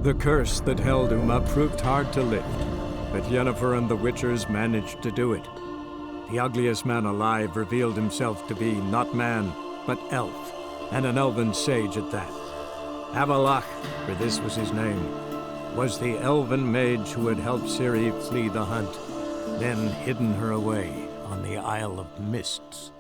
The curse that held Uma proved hard to lift, but Yennefer and the Witchers managed to do it. The ugliest man alive revealed himself to be not man, but elf, and an elven sage at that. Avalach, for this was his name, was the elven mage who had helped Ciri flee the hunt, then hidden her away on the Isle of Mists.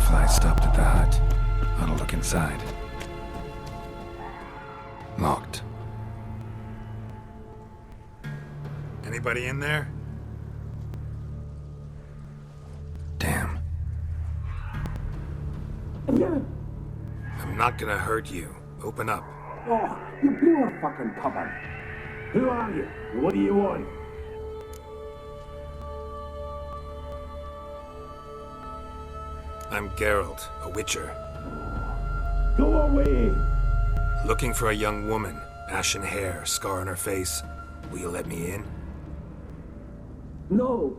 Firefly stopped at the hut. I'll look inside. Locked. Anybody in there? Damn. I'm not gonna hurt you. Open up. Oh, you blew a fucking cover. Who are you? What do you want? I'm Geralt, a witcher. Go away! Looking for a young woman. Ashen hair, scar on her face. Will you let me in? No.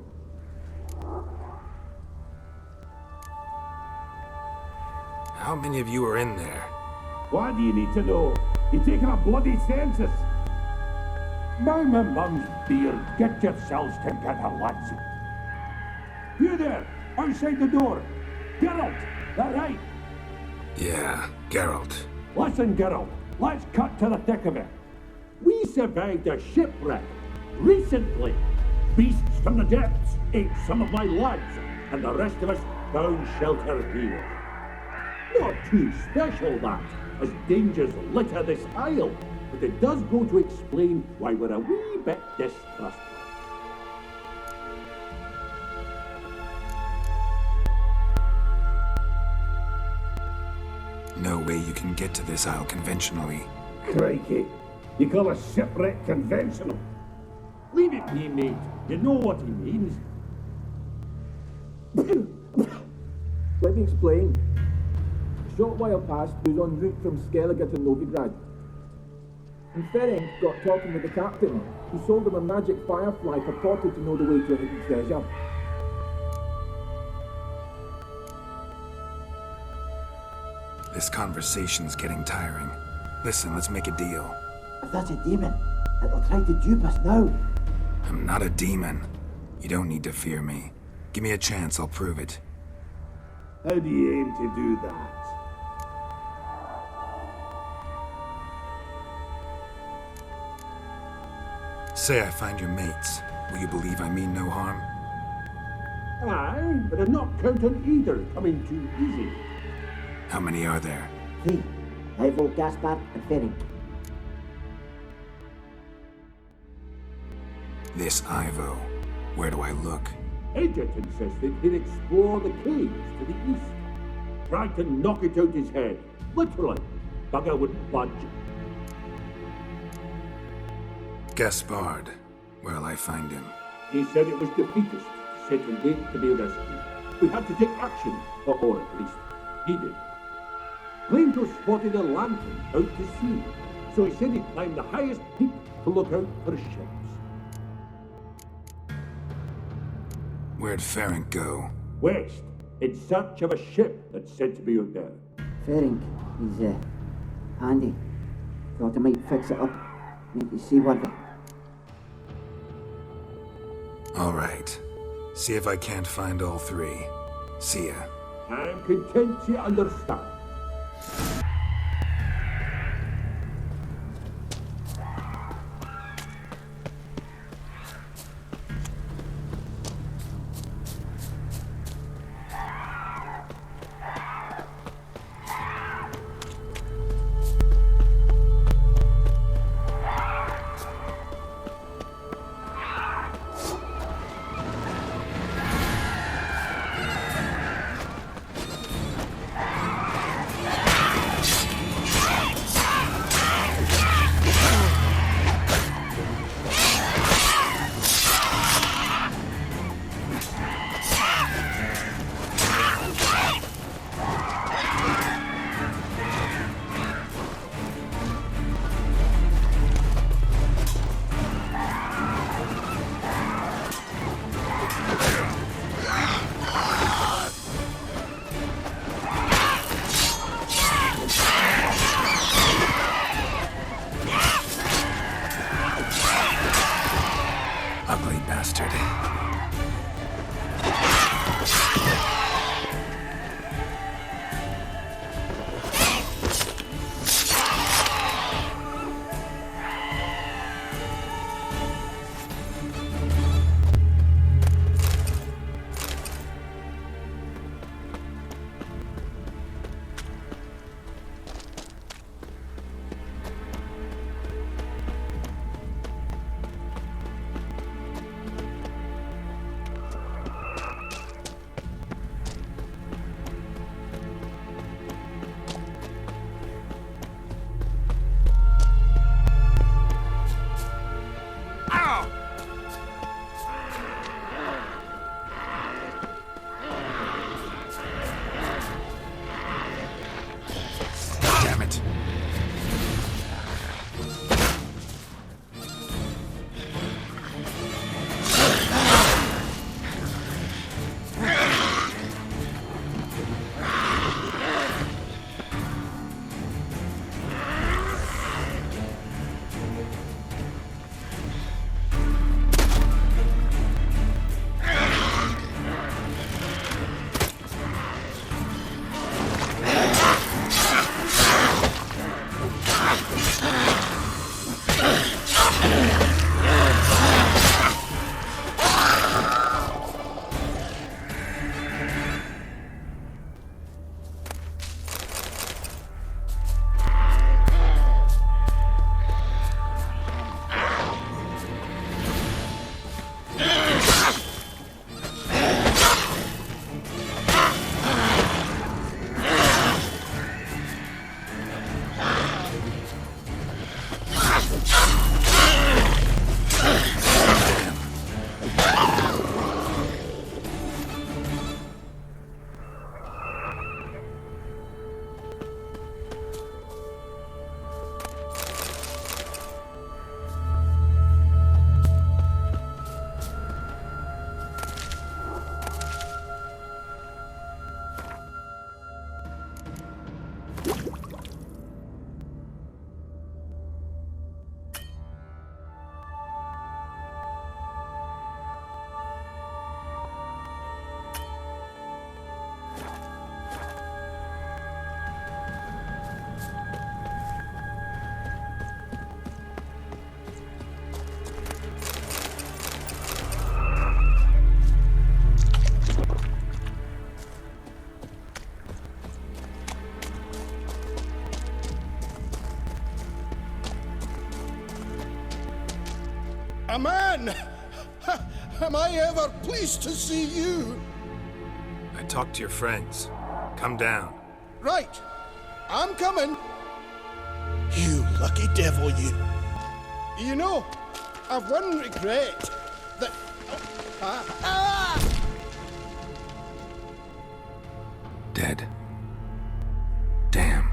How many of you are in there? Why do you need to know? You're taking a bloody census. Now my mum's beard, get yourselves together, lads. You there, outside the door. Geralt, that right? Yeah, Geralt. Listen, Geralt, let's cut to the thick of it. We survived a shipwreck recently. Beasts from the depths ate some of my lads, and the rest of us found shelter here. Not too special, that, as dangers litter this isle, but it does go to explain why we're a wee bit distrustful. No way you can get to this isle conventionally. Crikey, you call a shipwreck conventional? Leave it be, mate. You know what he means. Let me explain. A short while past, we was en route from Skellige to Novigrad. And Ferenc got talking with the captain, who sold him a magic firefly purported to know the way to a hidden treasure. This conversation's getting tiring. Listen, let's make a deal. If that's a demon, it'll try to dupe us now. I'm not a demon. You don't need to fear me. Give me a chance, I'll prove it. How do you aim to do that? Say I find your mates. Will you believe I mean no harm? Aye, but I'm not counting either coming too easy. How many are there? 3. Ivo, Gaspar, and Ferenc. This Ivo. Where do I look? Edget insisted he'd explore the caves to the east. Tried to knock it out his head. Literally. Bugger wouldn't budge. Gaspard. Where'll I find him? He said it was defeatist, set and date to be rescued. We had to take action, or at least he did. Claimed to have spotted a lantern out to sea, so he said he'd climb the highest peak to look out for ships. Where'd Ferenc go? West, in search of a ship that's said to be out there. Ferenc, he's handy. Thought I might fix it up, make you seaworthy. All right. See if I can't find all 3. See ya. I'm content you understand. A man! Am I ever pleased to see you? I talked to your friends. Come down. Right. I'm coming. You lucky devil, you. You know, I've one regret. That... Dead. Damn.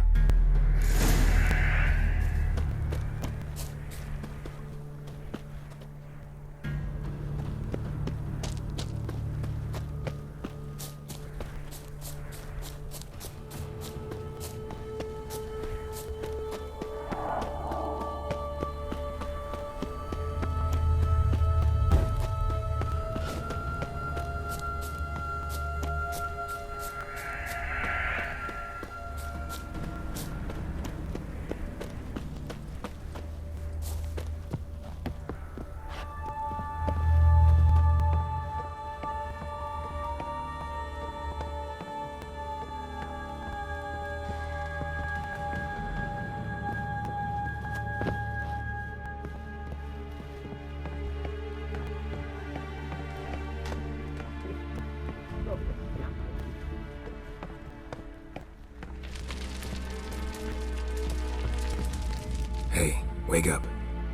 Hey, wake up.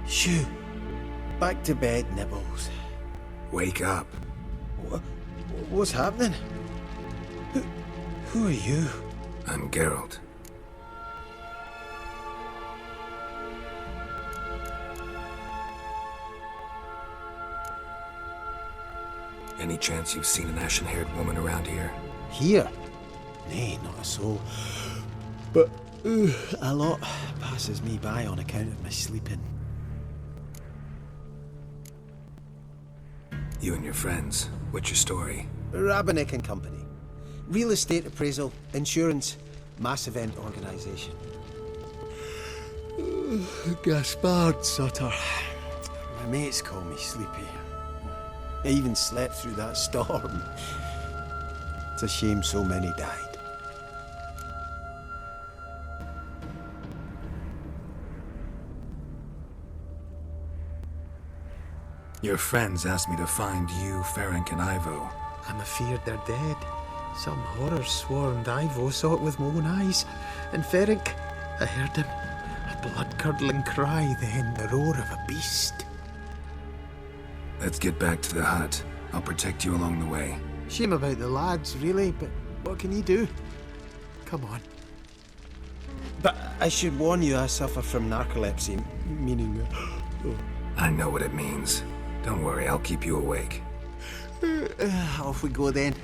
Shoo. Back to bed, Nibbles. Wake up. What's happening? Who are you? I'm Geralt. Any chance you've seen an ashen-haired woman around here? Here? Nay, not a soul. But a lot passes me by on account of my sleeping. You and your friends. What's your story? Rabbinick and Company. Real estate appraisal, insurance, mass event organisation. Gaspard Sutter. My mates call me Sleepy. I even slept through that storm. It's a shame so many died. Your friends asked me to find you, Ferenc, and Ivo. I'm afeard they're dead. Some horror swarmed Ivo, saw it with my own eyes. And Ferenc, I heard him. A blood-curdling cry, then the roar of a beast. Let's get back to the hut. I'll protect you along the way. Shame about the lads, really, but what can you do? Come on. But I should warn you, I suffer from narcolepsy, meaning... I know what it means. Don't worry, I'll keep you awake. Off we go then.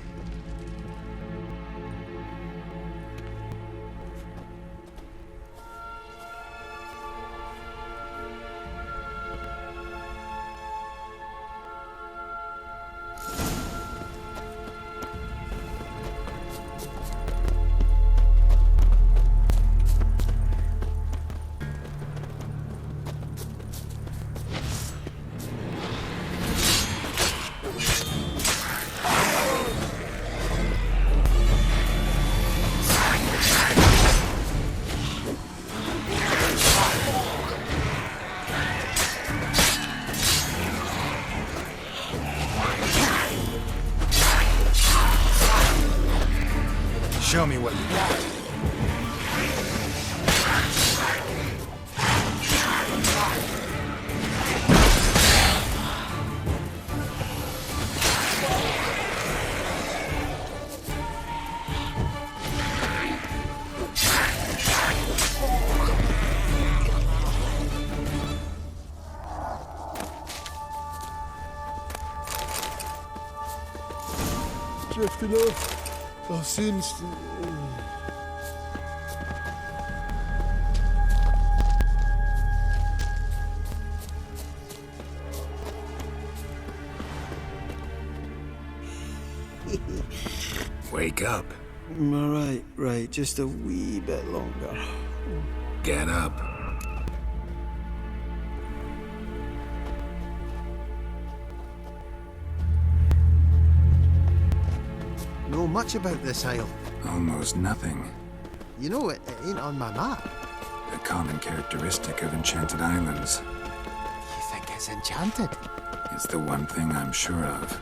Show me what you got. Drifting off. I'll soon... Wake up. Right. Just a wee bit longer. Get up. Know much about this isle? Almost nothing. You know, it ain't on my map. A common characteristic of enchanted islands. You think it's enchanted? It's the one thing I'm sure of.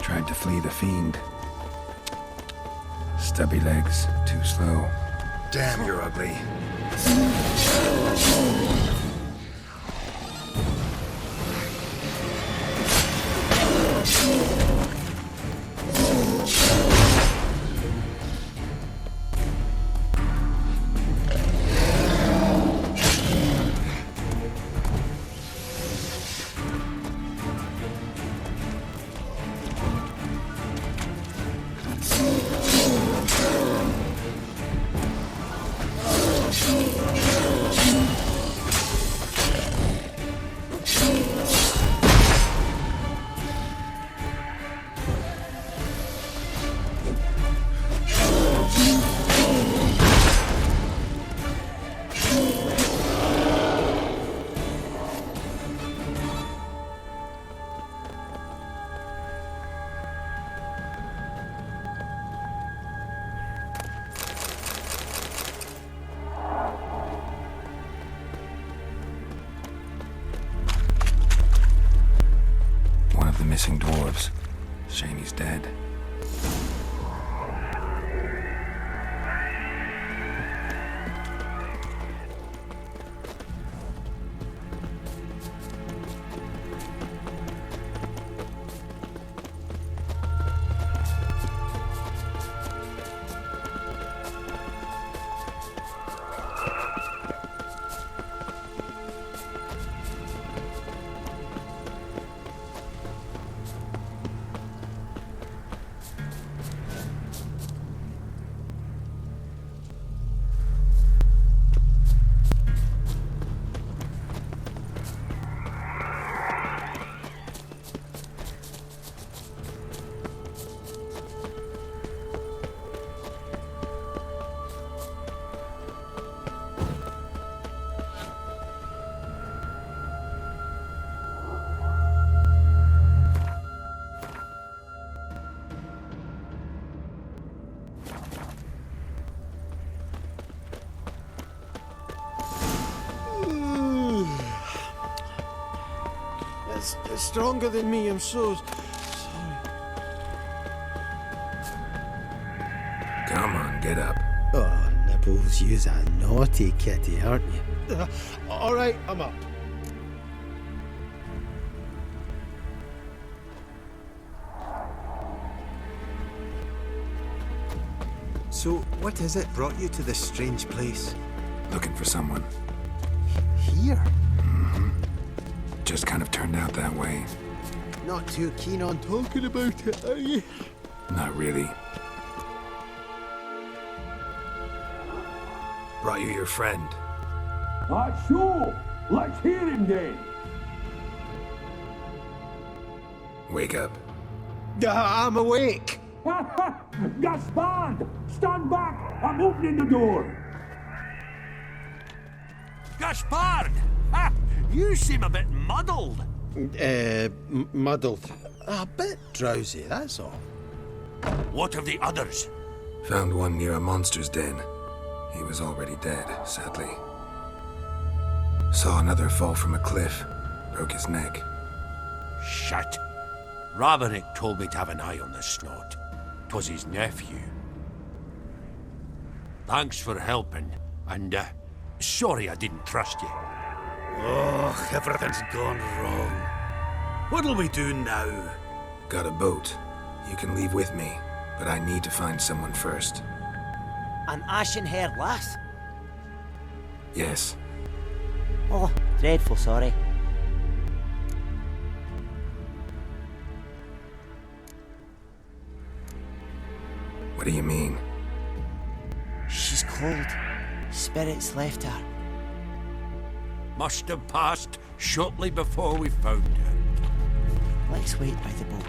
Tried to flee the fiend. Stubby legs, too slow. Damn, you're ugly. Missing dwarves. Shame he's dead. bit stronger than me, I'm so sorry. Come on, get up. Oh, Nibbles, you's a naughty kitty, aren't you? All right, I'm up. So, what is it brought you to this strange place? Looking for someone. Here? Just kind of turned out that way. Not too keen on talking about it, are you? Not really. Brought you your friend. Sure. Let's hear him then. Wake up. I'm awake. Gaspard! Stand back! I'm opening the door! Gaspard! Ha! You seem a bit muddled. Muddled. A bit drowsy, that's all. What of the others? Found one near a monster's den. He was already dead, sadly. Saw another fall from a cliff. Broke his neck. Shit. Ravenick told me to have an eye on the snot. 'Twas his nephew. Thanks for helping, and sorry I didn't trust you. Oh, everything's gone wrong. What'll we do now? Got a boat. You can leave with me, but I need to find someone first. An ashen-haired lass? Yes. Oh, dreadful sorry. What do you mean? She's cold. Spirits left her. Must have passed shortly before we found her. Let's wait by the boat.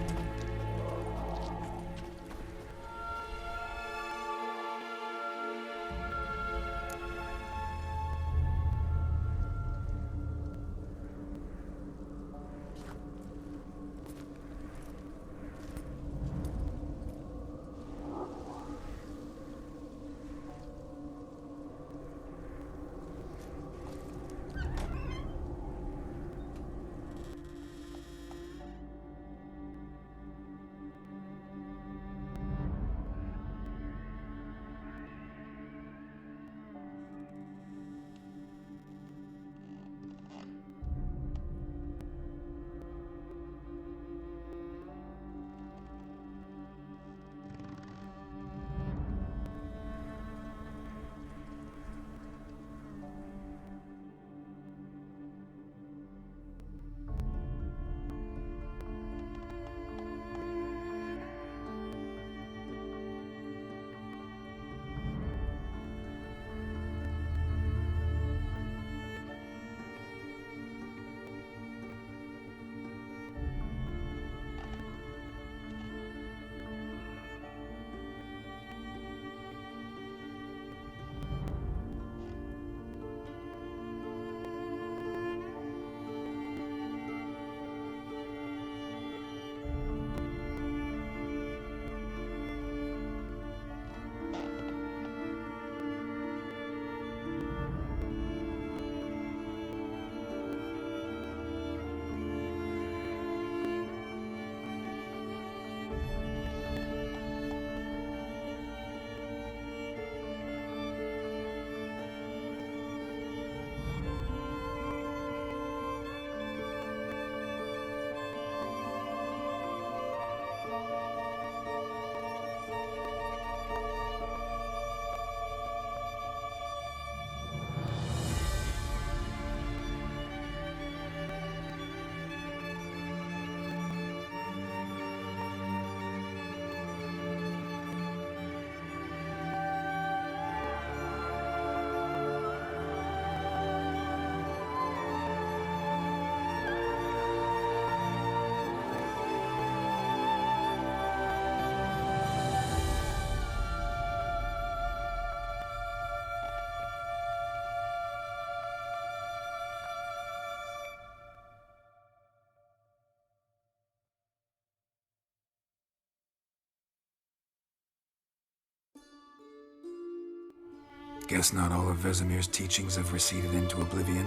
Guess not all of Vesemir's teachings have receded into oblivion.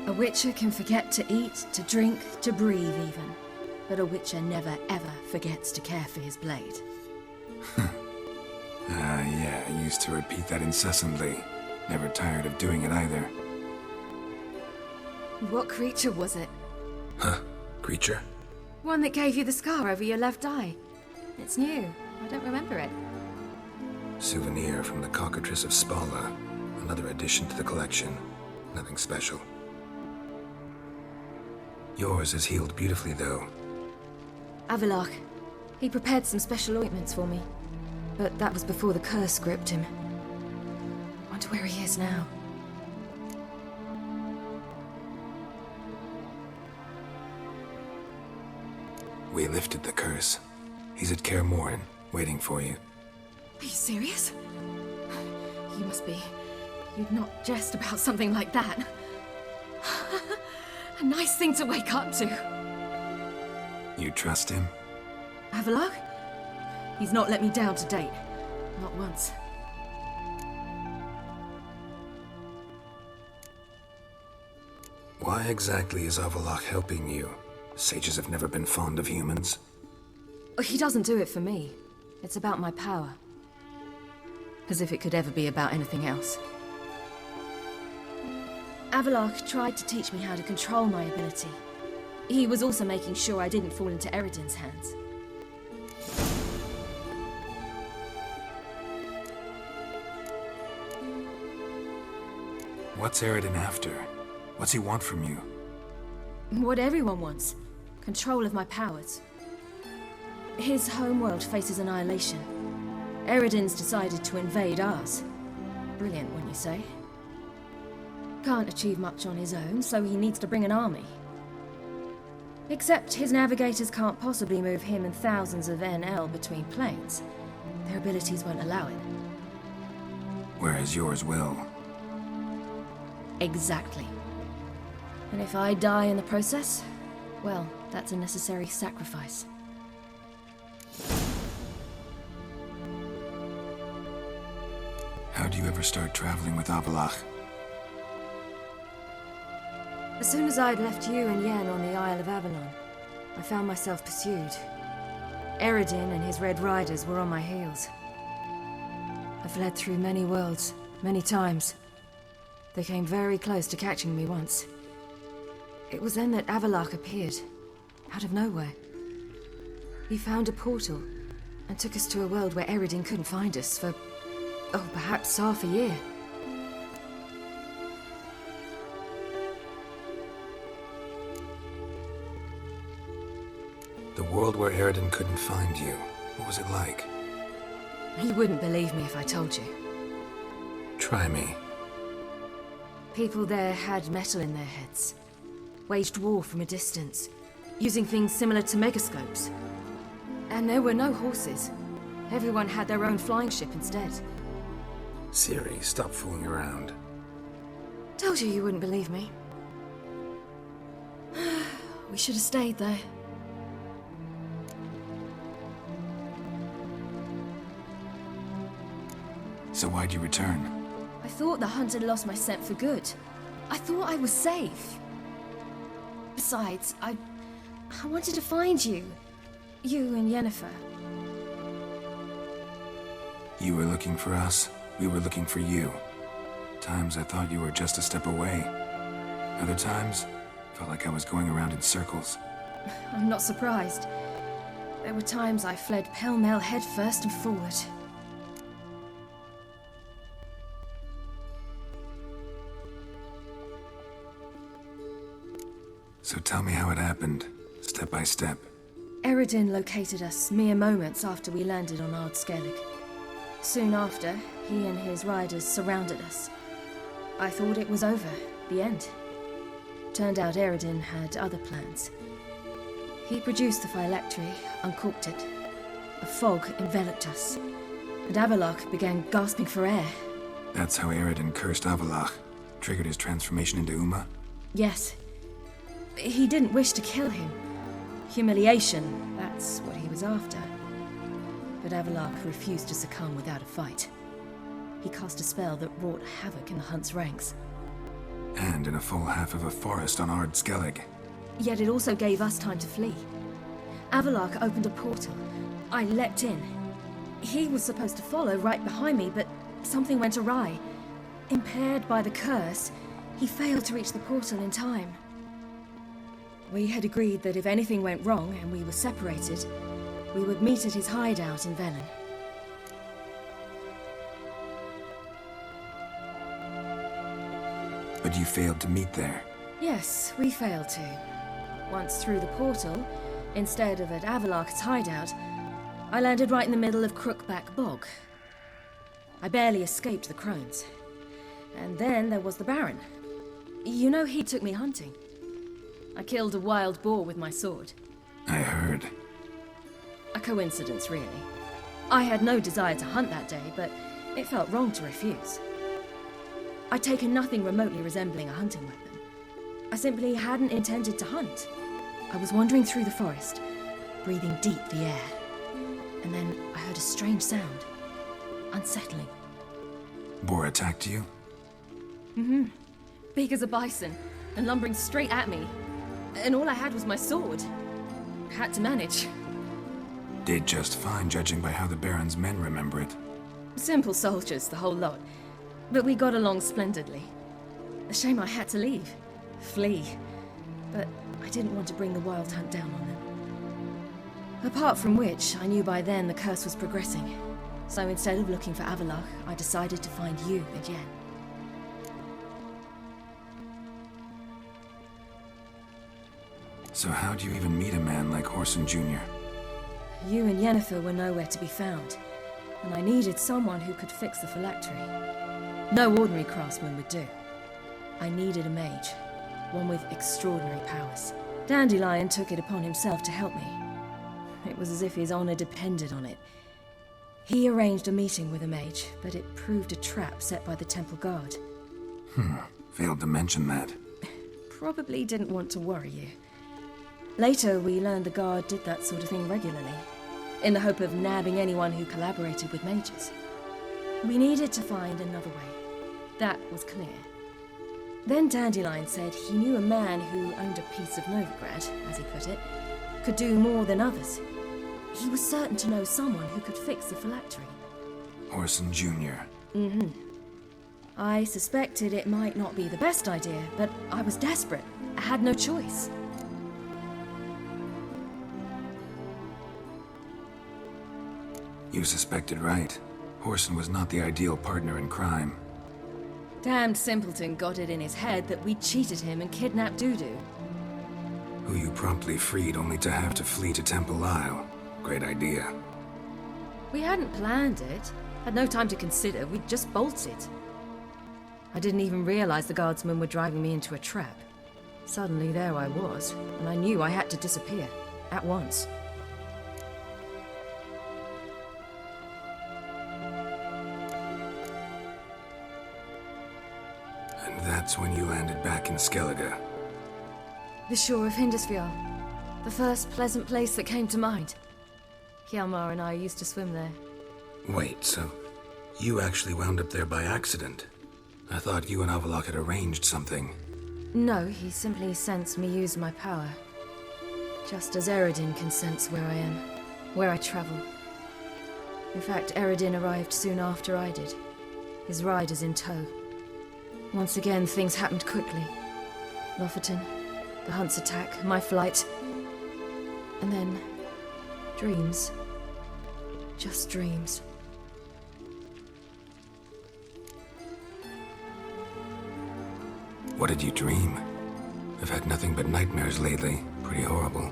A witcher can forget to eat, to drink, to breathe even. But a witcher never ever forgets to care for his blade. Yeah, I used to repeat that incessantly. Never tired of doing it either. What creature was it? Huh? Creature? One that gave you the scar over your left eye. It's new. I don't remember it. Souvenir from the cockatrice of Spala. Another addition to the collection. Nothing special. Yours is healed beautifully, though. Avallac'h. He prepared some special ointments for me. But that was before the curse gripped him. Wonder where he is now. We lifted the curse. He's at Kaer Morhen, waiting for you. Are you serious? You must be. You'd not jest about something like that. A nice thing to wake up to. You trust him? Avallac'h? He's not let me down to date. Not once. Why exactly is Avallac'h helping you? Sages have never been fond of humans. He doesn't do it for me. It's about my power. As if it could ever be about anything else. Avallac'h tried to teach me how to control my ability. He was also making sure I didn't fall into Eredin's hands. What's Eredin after? What's he want from you? What everyone wants. Control of my powers. His homeworld faces annihilation. Eredin's decided to invade ours. Brilliant, wouldn't you say? Can't achieve much on his own, so he needs to bring an army. Except his navigators can't possibly move him and thousands of NL between planes. Their abilities won't allow it. Whereas yours will. Exactly. And if I die in the process, well, that's a necessary sacrifice. How do you ever start traveling with Avallac'h? As soon as I'd left you and Yen on the Isle of Avalon, I found myself pursued. Eredin and his Red Riders were on my heels. I fled through many worlds, many times. They came very close to catching me once. It was then that Avallac'h appeared, out of nowhere. He found a portal, and took us to a world where Eredin couldn't find us for, perhaps half a year. The world where Eredin couldn't find you. What was it like? You wouldn't believe me if I told you. Try me. People there had metal in their heads. Waged war from a distance, using things similar to megascopes. And there were no horses. Everyone had their own flying ship instead. Ciri, stop fooling around. Told you wouldn't believe me. We should have stayed there. So why'd you return? I thought the hunt had lost my scent for good. I thought I was safe. Besides, I wanted to find you. You and Yennefer. You were looking for us, we were looking for you. Times I thought you were just a step away. Other times, felt like I was going around in circles. I'm not surprised. There were times I fled pell-mell headfirst and forward. So tell me how it happened, step by step. Eredin located us mere moments after we landed on Ard Skellig. Soon after, he and his riders surrounded us. I thought it was over, the end. Turned out Eredin had other plans. He produced the phylactery, uncorked it. A fog enveloped us, and Avallac'h began gasping for air. That's how Eredin cursed Avallac'h, triggered his transformation into Uma? Yes. He didn't wish to kill him. Humiliation, that's what he was after. But Avallac'h refused to succumb without a fight. He cast a spell that wrought havoc in the hunt's ranks. And in a full half of a forest on Ard Skellig. Yet it also gave us time to flee. Avalok opened a portal. I leapt in. He was supposed to follow right behind me, but something went awry. Impaired by the curse, he failed to reach the portal in time. We had agreed that if anything went wrong and we were separated, we would meet at his hideout in Velen. But you failed to meet there. Yes, we failed to. Once through the portal, instead of at Avalok's hideout, I landed right in the middle of Crookback Bog. I barely escaped the crones. And then there was the Baron. You know, he took me hunting. I killed a wild boar with my sword. I heard. A coincidence, really. I had no desire to hunt that day, but it felt wrong to refuse. I'd taken nothing remotely resembling a hunting weapon. I simply hadn't intended to hunt. I was wandering through the forest, breathing deep the air. And then I heard a strange sound. Unsettling. Boar attacked you? Mm-hmm. Big as a bison, and lumbering straight at me. And all I had was my sword. Had to manage. Did just fine, judging by how the Baron's men remember it. Simple soldiers, the whole lot. But we got along splendidly. A shame I had to leave. Flee. But I didn't want to bring the wild hunt down on them. Apart from which, I knew by then the curse was progressing. So instead of looking for Avalok, I decided to find you and Yen. So how'd you even meet a man like Horson Jr.? You and Yennefer were nowhere to be found, and I needed someone who could fix the phylactery. No ordinary craftsman would do. I needed a mage, one with extraordinary powers. Dandelion took it upon himself to help me. It was as if his honor depended on it. He arranged a meeting with a mage, but it proved a trap set by the temple guard. Failed to mention that. Probably didn't want to worry you. Later, we learned the guard did that sort of thing regularly, in the hope of nabbing anyone who collaborated with mages. We needed to find another way. That was clear. Then Dandelion said he knew a man who owned a piece of Novigrad, as he put it, could do more than others. He was certain to know someone who could fix the phylactery. Horson Jr. Mm-hmm. I suspected it might not be the best idea, but I was desperate. I had no choice. You suspected right. Horson was not the ideal partner in crime. Damned simpleton got it in his head that we cheated him and kidnapped Dudu. Who you promptly freed only to have to flee to Temple Isle. Great idea. We hadn't planned it. Had no time to consider. We just bolted. I didn't even realize the guardsmen were driving me into a trap. Suddenly there I was, and I knew I had to disappear. At once. And that's when you landed back in Skellige. The shore of Hindisfjall. The first pleasant place that came to mind. Hjalmar and I used to swim there. Wait, so you actually wound up there by accident? I thought you and Avalok had arranged something. No, he simply sensed me use my power. Just as Eredin can sense where I am, where I travel. In fact, Eredin arrived soon after I did, his riders in tow. Once again, things happened quickly. Lofoten, the hunt's attack, my flight. And then, dreams. Just dreams. What did you dream? I've had nothing but nightmares lately. Pretty horrible.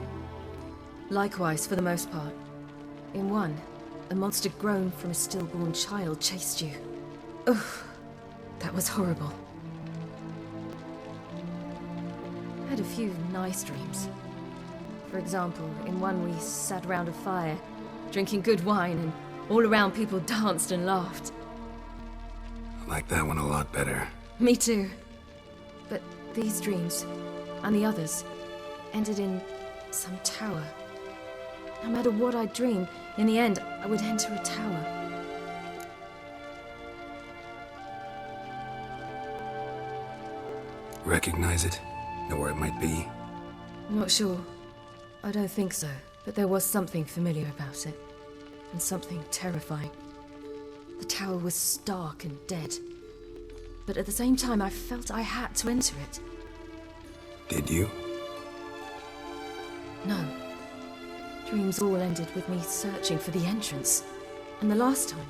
Likewise, for the most part. In one, a monster grown from a stillborn child chased you. Ugh, that was horrible. I had a few nice dreams. For example, in one we sat around a fire, drinking good wine, and all around people danced and laughed. I like that one a lot better. Me too. But these dreams, and the others, ended in some tower. No matter what I dreamed, in the end, I would enter a tower. Recognize it? Know where it might be? Not sure. I don't think so, but there was something familiar about it. And something terrifying. The tower was stark and dead. But at the same time, I felt I had to enter it. Did you? No. Dreams all ended with me searching for the entrance. And the last time,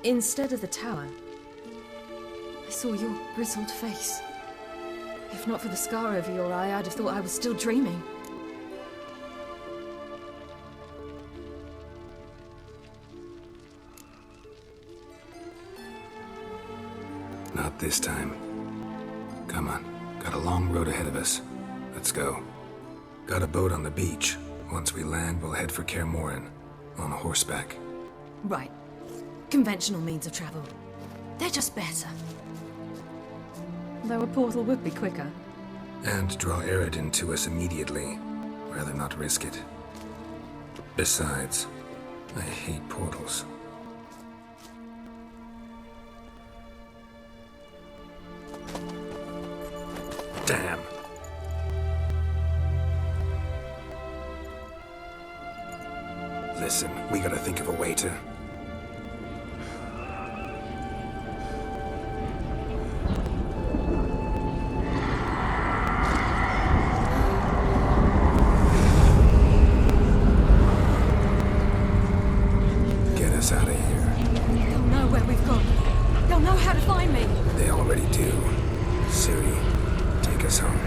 instead of the tower, I saw your grizzled face. If not for the scar over your eye, I'd have thought I was still dreaming. Not this time. Come on. Got a long road ahead of us. Let's go. Got a boat on the beach. Once we land, we'll head for Kaer Morhen. On horseback. Right. Conventional means of travel. They're just better. Though a portal would be quicker. And draw Eredin to us immediately. Rather not risk it. Besides, I hate portals. Damn. Listen, we gotta think of a way to... get us out of here. They'll know where we've gone. They'll know how to find me. They already do. Ciri, take us home.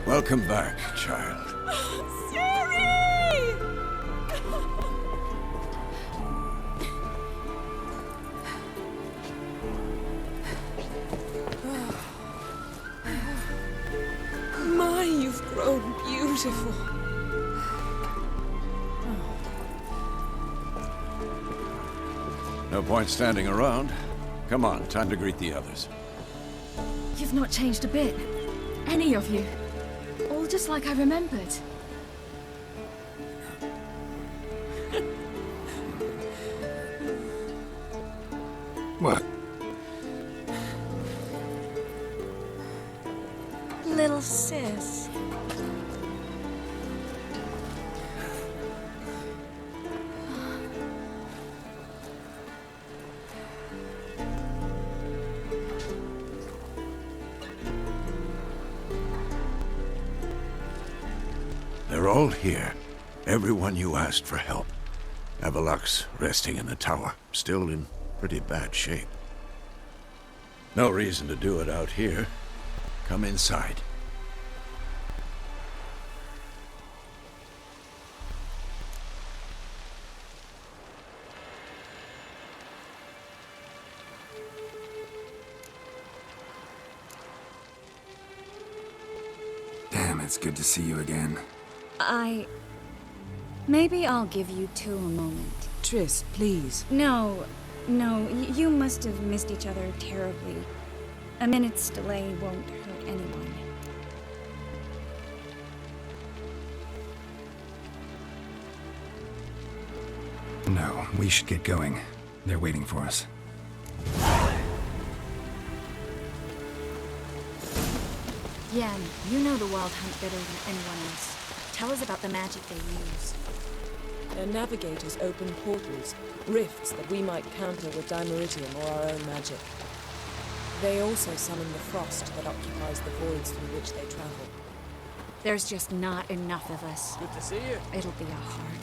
Welcome back, child. Ciri! My, you've grown beautiful. No point standing around. Come on, time to greet the others. You've not changed a bit. Any of you. All just like I remembered. What? Little sis. They're all here. Everyone you asked for help. Avalok's resting in the tower, still in pretty bad shape. No reason to do it out here. Come inside. Damn, it's good to see you again. Maybe I'll give you two a moment. Triss, please. No, you must have missed each other terribly. A minute's delay won't hurt anyone. No, we should get going. They're waiting for us. Yen, you know the Wild Hunt better than anyone else. Tell us about the magic they use. Their navigators open portals, rifts that we might counter with Dimeridium or our own magic. They also summon the frost that occupies the voids through which they travel. There's just not enough of us. Good to see you. It'll be a hard